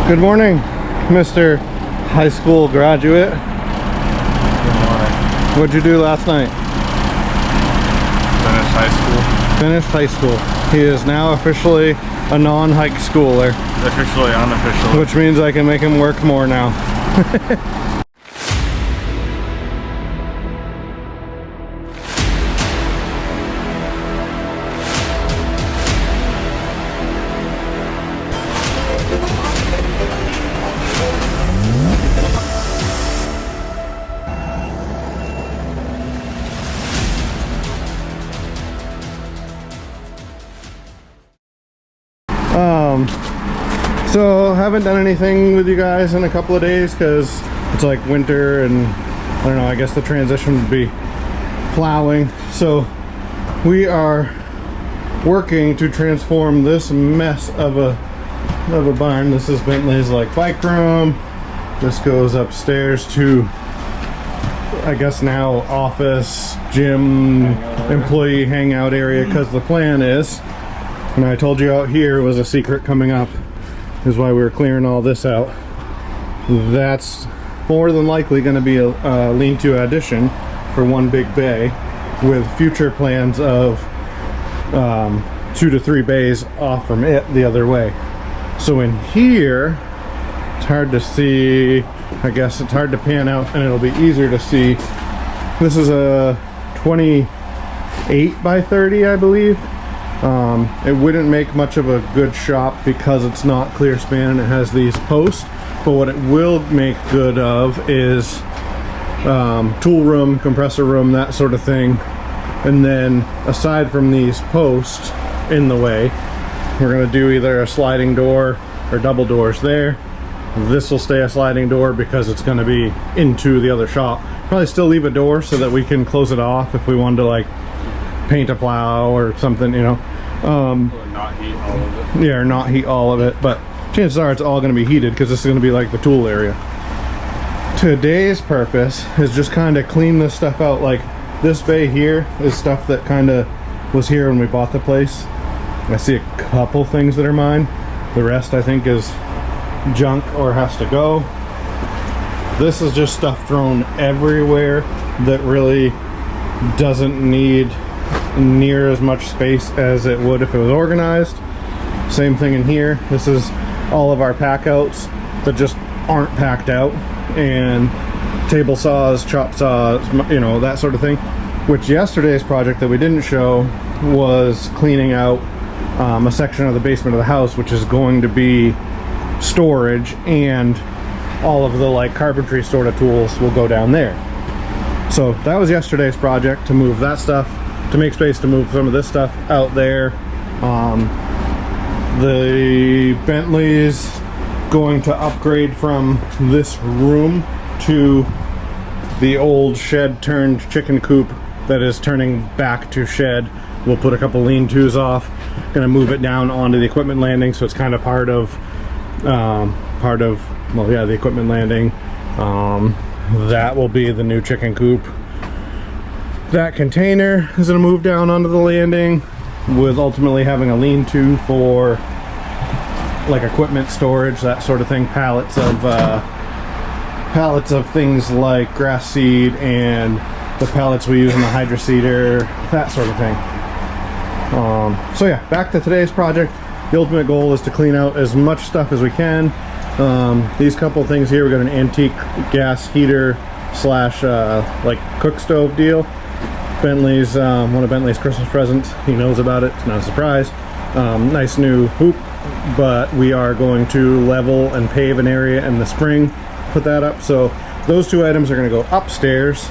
Good morning, Mr. High School graduate. Good morning. What'd you do last night? Finished high school. Finished high school. He is now officially a non-high schooler. Officially, unofficially. Which means I can make him work more now. So haven't done anything with you guys in a couple of days because it's like winter and I don't know, I guess the transition would be plowing. So we are working to transform this mess of a barn. This is Bentley's like bike room. This goes upstairs to, I guess now, office, gym, employee hangout area, because the plan is, and I told you out here was a secret coming up, is why we were clearing all this out. That's more than likely going to be a lean-to addition for one big bay, with future plans of 2 to 3 bays off from it the other way. So in here, it's hard to see. I guess it's hard to pan out, and it'll be easier to see. This is a 28 by 30, I believe. It wouldn't make much of a good shop because it's not clear span and it has these posts, but what it will make good of is tool room, compressor room, that sort of thing. And then aside from these posts in the way, we're going to do either a sliding door or double doors there. This will stay a sliding door because it's going to be into the other shop. Probably still leave a door so that we can close it off if we wanted to like paint a plow or something, you know. Or not heat all of it. Yeah, or not heat all of it, but chances are it's all going to be heated because this is going to be like the tool area. Today's purpose is just kind of clean this stuff out. Like this bay here is stuff that kind of was here when we bought the place. I see a couple things that are mine. The rest I think is junk or has to go. This is just stuff thrown everywhere that really doesn't need near as much space as it would if it was organized. Same thing in here. This is all of our pack outs that just aren't packed out, and table saws, chop saws, you know, that sort of thing. Which yesterday's project that we didn't show was cleaning out a section of the basement of the house, which is going to be storage, and all of the like carpentry sort of tools will go down there. So that was yesterday's project, to move that stuff, to make space to move some of this stuff out there. The Bentley's going to upgrade from this room to the old shed turned chicken coop that is turning back to shed. We'll put a couple lean-tos off, gonna move it down onto the equipment landing, so it's kind of part of well, yeah, the equipment landing. That will be the new chicken coop. That container is going to move down onto the landing, with ultimately having a lean-to for like equipment storage, that sort of thing. Pallets of things like grass seed and the pallets we use in the hydro seeder, that sort of thing. So yeah, back to today's project. The ultimate goal is to clean out as much stuff as we can. These couple things here, we got an antique gas heater slash like cook stove deal. Bentley's one of Bentley's Christmas presents. He knows about it, it's not a surprise. Nice new hoop, but we are going to level and pave an area in the spring, put that up. So those two items are going to go upstairs.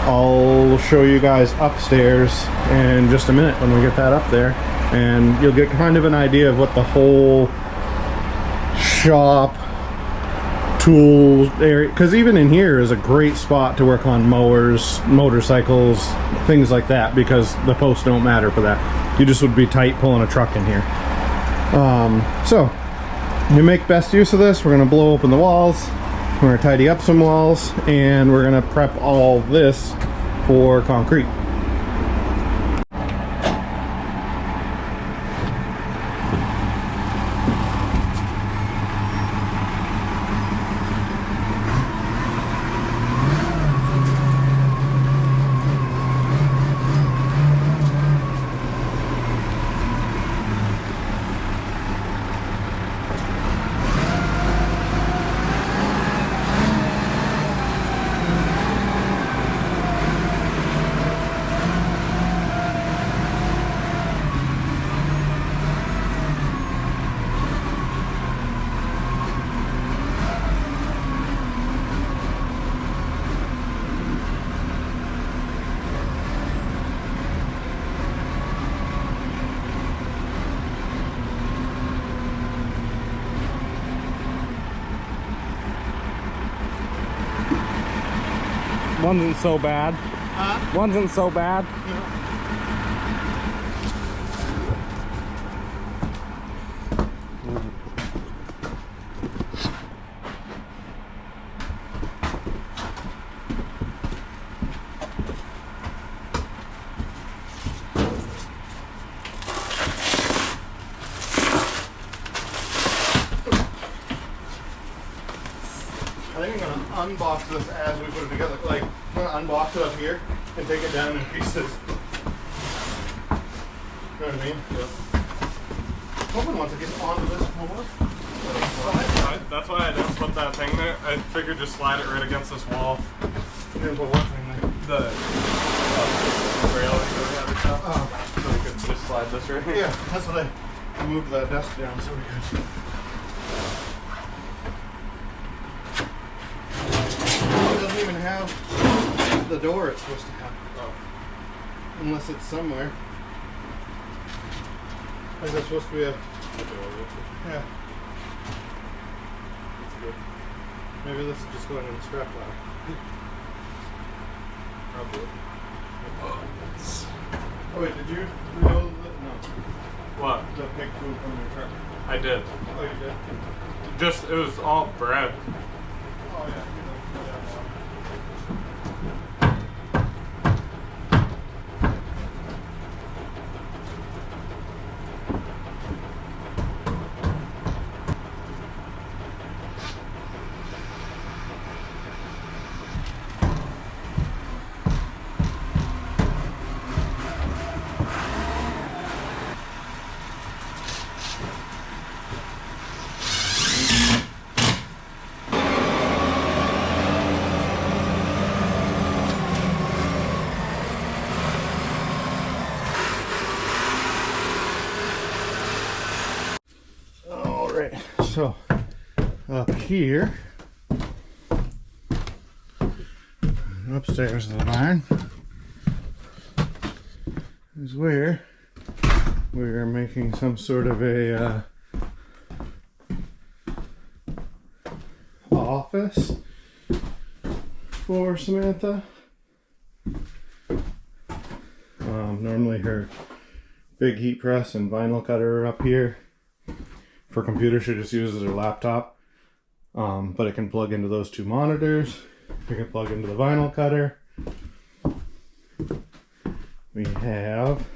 I'll show you guys upstairs in just a minute when we get that up there, and you'll get kind of an idea of what the whole shop tool area, because even in here is a great spot to work on mowers, motorcycles, things like that, because the posts don't matter for that. You just would be tight pulling a truck in here. So to make best use of this, we're going to blow open the walls, we're going to tidy up some walls, and we're going to prep all this for concrete. Wasn't so bad. Wasn't so bad. I think I'm gonna unbox this as we put it together. Like, I'm gonna unbox it up here and take it down in pieces. You know what I mean? Yeah. Poulin wants to get onto this floor. That's why I didn't put that thing there. I figured just slide it right against this wall. You didn't put what thing there? The railing that we had or Oh. so we could just slide this right here. Yeah, that's what I moved that desk down so we could. It doesn't even have the door it's supposed to have. Oh. Unless it's somewhere. Like that's supposed to be a. Yeah. That's good. Maybe this is just going in the strap line. Probably. Oh wait, did you know that? No. What? The pig food from your truck. I did. Oh, you did? Just, it was all bread. Oh yeah. Alright, so up here, upstairs of the barn, is where we are making some sort of a office for Samantha. Normally her big heat press and vinyl cutter are up here. For computer, she just uses her laptop, but it can plug into those two monitors. We can plug into the vinyl cutter. We have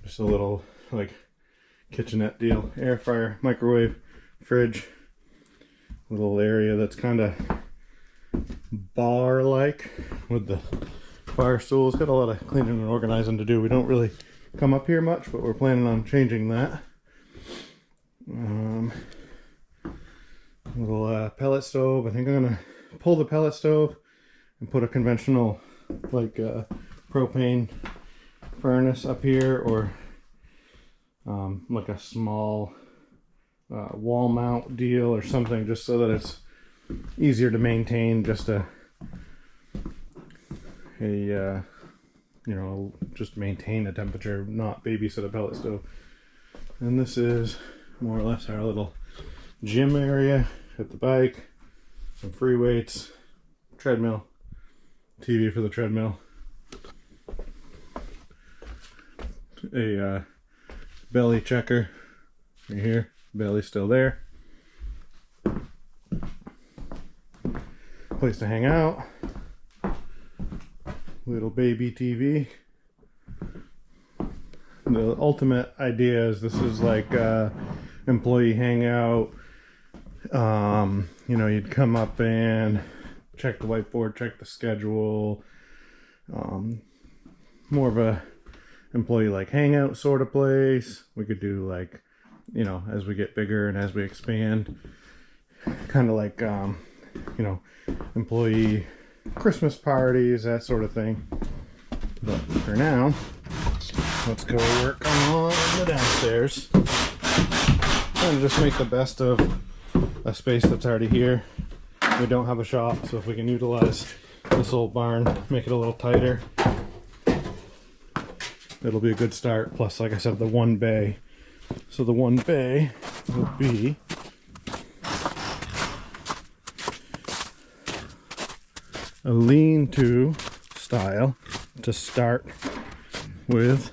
just a little like kitchenette deal, air fryer, microwave, fridge, little area that's kind of bar-like with the bar stools. Got a lot of cleaning and organizing to do. We don't really come up here much, but we're planning on changing that. Little pellet stove. I think I'm gonna pull the pellet stove and put a conventional like propane furnace up here, or like a small wall mount deal or something, just so that it's easier to maintain. Just a you know, just maintain a temperature, not babysit a pellet stove. And this is more or less our little gym area. At the bike, some free weights, treadmill, TV for the treadmill, a belly checker right here, belly's still there, place to hang out, little baby TV. The ultimate idea is this is like employee hangout. You know, you'd come up and check the whiteboard, check the schedule, more of a employee like hangout sort of place. We could do like, you know, as we get bigger and as we expand, kind of like you know, employee Christmas parties, that sort of thing. But for now, let's go work on the downstairs and just make the best of a space that's already here. We don't have a shop, so if we can utilize this old barn, make it a little tighter, it'll be a good start. Plus, like I said, the one bay. So the one bay will be a lean-to style to start with.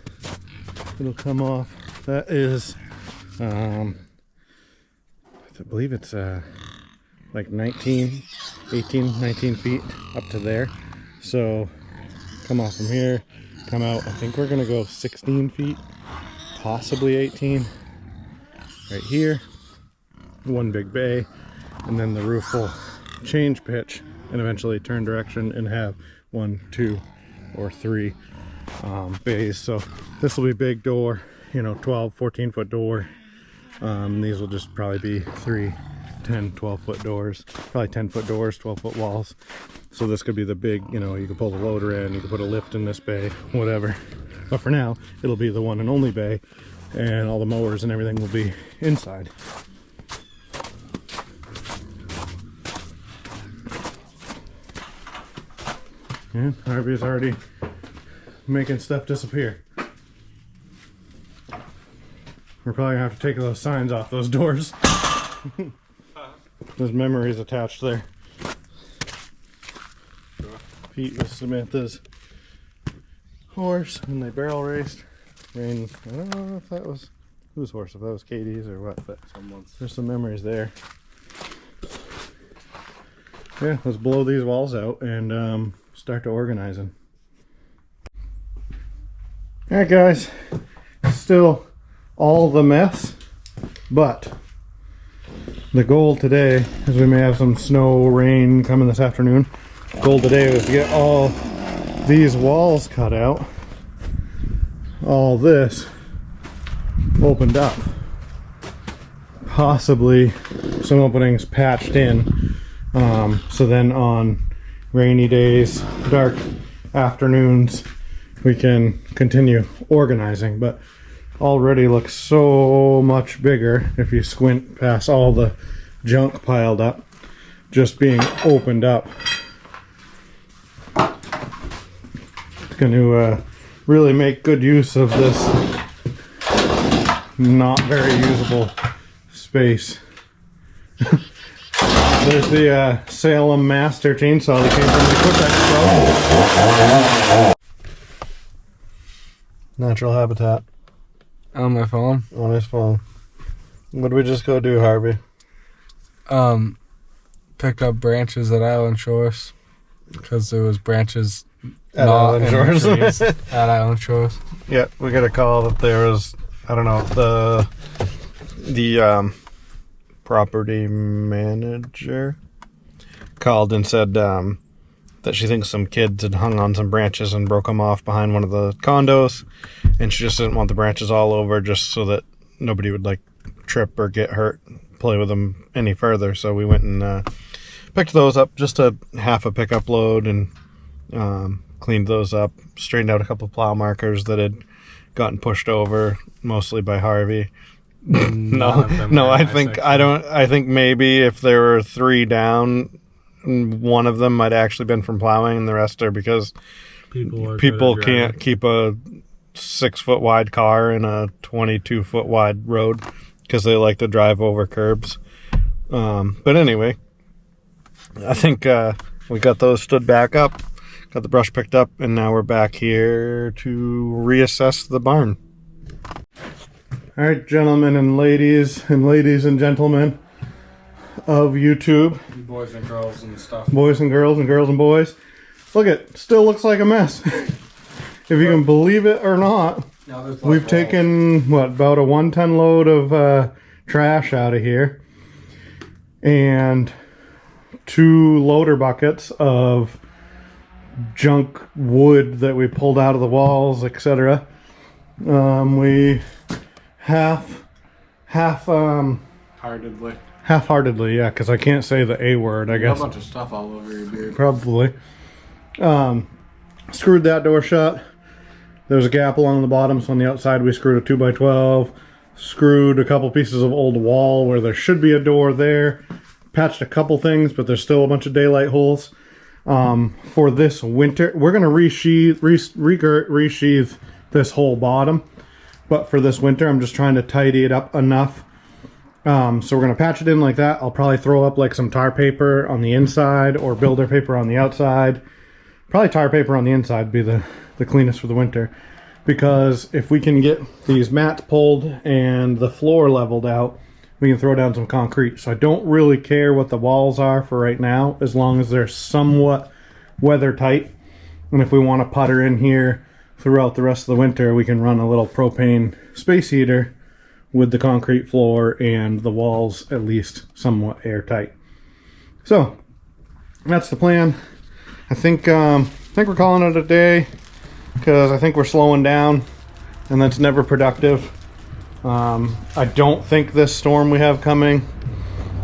It'll come off. That is, I believe it's like 19 feet up to there. So come off from here, come out. I think we're gonna go 16 feet, possibly 18. Right here, one big bay, and then the roof will change pitch and eventually turn direction and have 1, 2, or 3 bays. So this will be a big door, you know, 12, 14 foot door. These will just probably be 3, 10, 12 foot doors, probably 10 foot doors, 12 foot walls. So this could be the big, you know, you can pull the loader in, you can put a lift in this bay, whatever. But for now, it'll be the one and only bay, and all the mowers and everything will be inside. And Harvey's already making stuff disappear. We're probably gonna have to take those signs off those doors. There's memories attached there. Pete was Samantha's horse and they barrel raced. I don't know if that was whose horse, if that was Katie's or what, but there's some memories there. Yeah, let's blow these walls out and start to organizing. Alright guys, still all the mess, but the goal today is we may have some snow, rain coming this afternoon. The goal today was to get all these walls cut out, all this opened up, possibly some openings patched in, so then on rainy days, dark afternoons, we can continue organizing. But already looks so much bigger if you squint past all the junk piled up, just being opened up. It's going to really make good use of this not very usable space. There's the Salem Master chainsaw that came from the Quick Expo. Natural habitat. On my phone? On his phone. What did we just go do, Harvey? Picked up branches at Island Shores because there was branches At not Island in Shores. the trees at Island Shores. Yeah, we got a call that there was, I don't know, the property manager called and said that she thinks some kids had hung on some branches and broke them off behind one of the condos, and she just didn't want the branches all over, just so that nobody would like trip or get hurt, play with them any further. So we went and picked those up, just a half a pickup load, and cleaned those up, straightened out a couple of plow markers that had gotten pushed over, mostly by Harvey. I think maybe if there were 3 down, one of them might actually been from plowing, and the rest are because people can't keep a 6-foot wide car in a 22-foot wide road because they like to drive over curbs. But anyway, I think we got those stood back up, got the brush picked up, and now we're back here to reassess the barn. All right, gentlemen and ladies and gentlemen of YouTube, Boys and girls and stuff. boys and girls and boys, look, it still looks like a mess. If you can believe it or not, we've taken what, about a 1-ton load of trash out of here and 2 loader buckets of junk wood that we pulled out of the walls, etc. We half-heartedly, yeah, because I can't say the A word, I guess. A bunch of stuff all over your beard. Probably. Screwed that door shut. There was a gap along the bottom, so on the outside we screwed a 2x12. Screwed a couple pieces of old wall where there should be a door there. Patched a couple things, but there's still a bunch of daylight holes. For this winter, we're going to resheath this whole bottom. But for this winter, I'm just trying to tidy it up enough So we're gonna patch it in like that. I'll probably throw up like some tar paper on the inside or builder paper on the outside. Probably tar paper on the inside would be the cleanest for the winter, because if we can get these mats pulled and the floor leveled out, we can throw down some concrete. So I don't really care what the walls are for right now, as long as they're somewhat weather tight. And if we want to putter in here throughout the rest of the winter, we can run a little propane space heater with the concrete floor and the walls at least somewhat airtight. So that's the plan. I think we're calling it a day, because I think we're slowing down, and that's never productive. I don't think this storm we have coming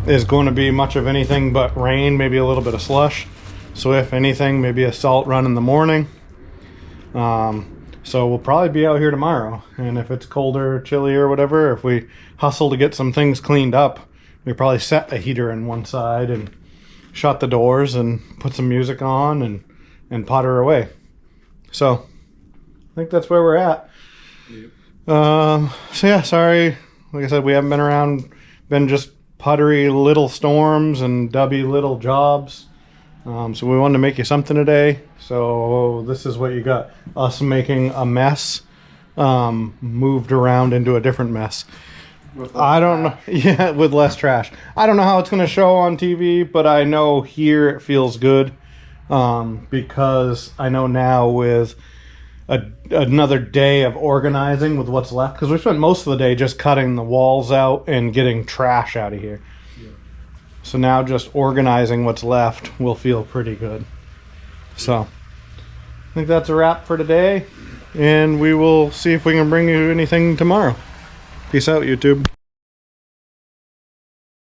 is going to be much of anything but rain, maybe a little bit of slush. So if anything, maybe a salt run in the morning. So we'll probably be out here tomorrow, and if it's colder, chilly, or whatever, if we hustle to get some things cleaned up, we probably set a heater in one side and shut the doors and put some music on and potter away. So I think that's where we're at. Yep. So yeah, sorry. Like I said, we haven't been around, been just puttery little storms and dubby little jobs. So we wanted to make you something today. So this is what you got. Us making a mess, moved around into a different mess. I don't know. Yeah, with less trash. I don't know how it's going to show on TV, but I know here it feels good. Because I know now with another day of organizing with what's left, because we spent most of the day just cutting the walls out and getting trash out of here. Yeah. So now just organizing what's left will feel pretty good. So I think that's a wrap for today, and we will see if we can bring you anything tomorrow. Peace out, YouTube.